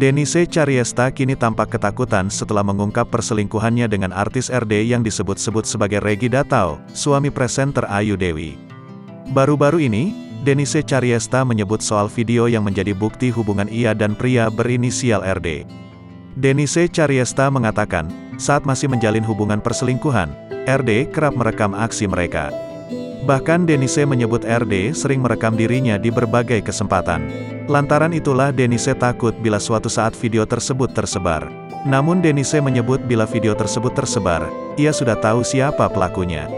Denise Chariesta kini tampak ketakutan setelah mengungkap perselingkuhannya dengan artis RD yang disebut-sebut sebagai Regi Datau, suami presenter Ayu Dewi. Baru-baru ini, Denise Chariesta menyebut soal video yang menjadi bukti hubungan ia dan pria berinisial RD. Denise Chariesta mengatakan, saat masih menjalin hubungan perselingkuhan, RD kerap merekam aksi mereka. Bahkan Denise menyebut RD sering merekam dirinya di berbagai kesempatan. Lantaran itulah Denise takut bila suatu saat video tersebut tersebar. Namun Denise menyebut bila video tersebut tersebar, ia sudah tahu siapa pelakunya.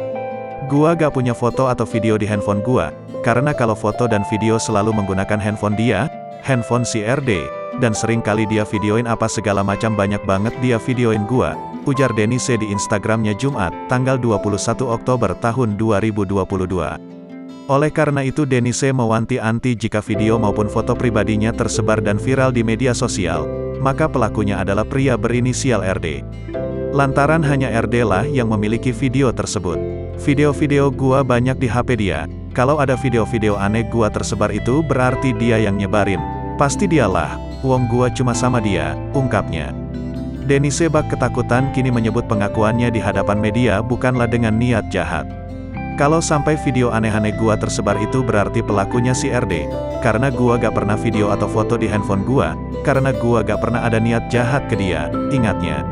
Gua gak punya foto atau video di handphone gua, karena kalau foto dan video selalu menggunakan handphone dia, handphone si RD, dan sering kali dia videoin apa segala macam banyak banget dia videoin gua, ujar Denise di Instagramnya Jumat, tanggal 21 Oktober tahun 2022. Oleh karena itu Denise mewanti-wanti jika video maupun foto pribadinya tersebar dan viral di media sosial, maka pelakunya adalah pria berinisial RD. Lantaran hanya RD lah yang memiliki video tersebut. Video-video gua banyak di HP dia, kalau ada video-video aneh gua tersebar itu berarti dia yang nyebarin. Pasti dialah, wong gua cuma sama dia, ungkapnya. Denise bak ketakutan kini menyebut pengakuannya di hadapan media bukanlah dengan niat jahat. Kalau sampai video aneh-aneh gua tersebar itu berarti pelakunya si RD, karena gua gak pernah video atau foto di handphone gua, karena gua gak pernah ada niat jahat ke dia, ingatnya.